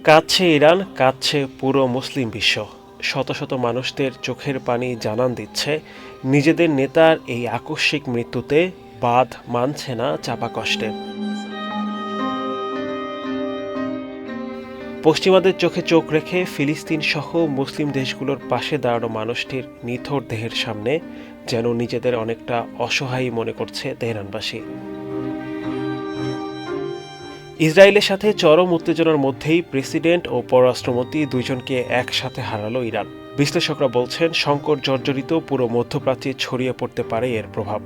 কাঁদছে ইরান, কাঁদছে পুরো মুসলিম বিশ্ব। শত শত মানুষদের চোখের পানি জানান দিচ্ছে নিজেদের নেতার এই আকস্মিক মৃত্যুতে বাঁধ মানছে না চাপা কষ্টের। পশ্চিমাদের চোখে চোখ রেখে ফিলিস্তিন সহ মুসলিম দেশগুলোর পাশে দাঁড়ানো মানুষটির নিথর দেহের সামনে যেন নিজেদের অনেকটা অসহায় মনে করছে তেহরানবাসী। ইসরায়েলের সাথে চরম উত্তেজনার মধ্যেই প্রেসিডেন্ট ও পররাষ্ট্রমন্ত্রী দুইজনকে একসাথে হারালো ইরান। বিশ্লেষকরা বলছেন সংকট জর্জরিত পুরো মধ্যপ্রাচ্যে ছড়িয়ে পড়তে পারে এর প্রভাব।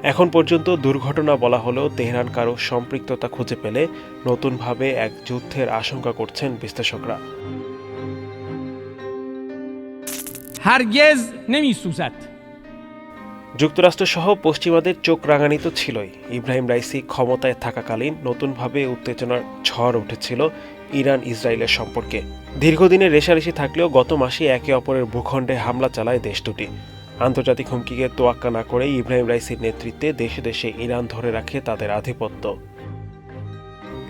এখন পর্যন্ত দুর্ঘটনা বলা হলেও তেহরান কারো সম্পৃক্ততা খুঁজে পেলে নতুনভাবে এক যুদ্ধের আশঙ্কা করছেন বিশ্লেষকরা। هرگز نمی‌سوزد যুক্তরাষ্ট্রসহ পশ্চিমাদের চোখ রাঙানি তো ছিলই। ইব্রাহিম রাইসি ক্ষমতায় থাকাকালীন নতুনভাবে উত্তেজনার ঝড় উঠেছিল ইরান ইসরায়েলের সম্পর্কে। দীর্ঘদিনের রেষারেষি থাকলেও গত মাসে একে অপরের ভূখণ্ডে হামলা চালায় দেশ দুটি। আন্তর্জাতিক হুমকিকে তোয়াক্কা না করে ইব্রাহিম রাইসির নেতৃত্বে দেশে দেশে ইরান ধরে রাখে তাদের আধিপত্য।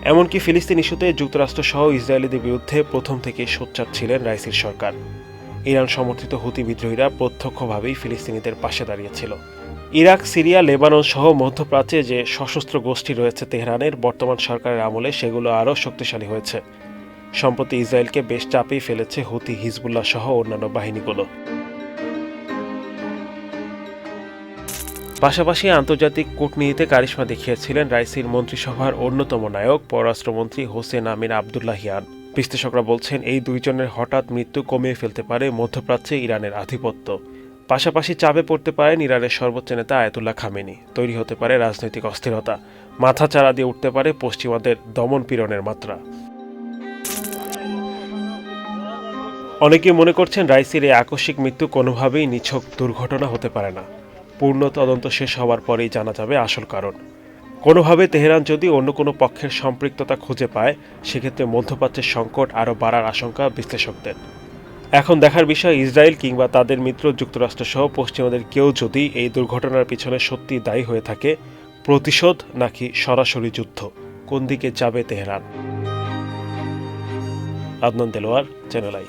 এমনকি ফিলিস্তিন ইস্যুতে যুক্তরাষ্ট্রসহ ইসরায়েলিদের বিরুদ্ধে প্রথম থেকে সোচ্চার ছিলেন রাইসির সরকার। ইরান সমর্থিত হুতি বিদ্রোহীরা প্রত্যক্ষভাবেই ফিলিস্তিনিদের পাশে দাঁড়িয়েছিল। ইরাক, সিরিয়া, লেবানন সহ মধ্যপ্রাচ্যে যে সশস্ত্র গোষ্ঠী রয়েছে তেহরানের, বর্তমান সরকারের আমলে সেগুলো আরও শক্তিশালী হয়েছে। সম্প্রতি ইসরায়েলকে বেশ চাপেই ফেলেছে হুতি, হিজবুল্লাহ সহ অন্যান্য বাহিনীগুলো। পাশাপাশি আন্তর্জাতিক কূটনীতিতে কারিশমা দেখিয়েছিলেন রাইসির মন্ত্রিসভার অন্যতম নায়ক পররাষ্ট্রমন্ত্রী হোসেন আমির আবদুল্লাহিয়ান। বিশ্লেষকরা বলছেন এই দুইজনের হঠাৎ মৃত্যু কমিয়ে ফেলতে পারে মধ্যপ্রাচ্যে ইরানের আধিপত্য। পাশাপাশি চাপে পড়তে পারেন ইরানের সর্বোচ্চ নেতা আয়াতুল্লাহ খামেনি। তৈরি হতে পারে রাজনৈতিক অস্থিরতা। মাথাচাড়া দিয়ে উঠতে পারে পশ্চিমাদের দমন পীড়নের মাত্রা। অনেকে মনে করছেন রাইসির এই আকস্মিক মৃত্যু কোনোভাবেই নিছক দুর্ঘটনা হতে পারে না। পূর্ণ তদন্ত শেষ হওয়ার পরেই জানা যাবে আসল কারণ। কোনোভাবে তেহরান যদি অন্য কোনো পক্ষের সম্পৃক্ততা খুঁজে পায়, সেক্ষেত্রে মধ্যপ্রাচ্যের সংকট আরও বাড়ার আশঙ্কা বিশ্লেষকদের। এখন দেখার বিষয়, ইসরায়েল কিংবা তাদের মিত্র যুক্তরাষ্ট্রসহ পশ্চিমাদের কেউ যদি এই দুর্ঘটনার পিছনে সত্যি দায়ী হয়ে থাকে, প্রতিশোধ নাকি সরাসরি যুদ্ধ, কোন দিকে যাবে Tehran? Adnan Delwar, channel I.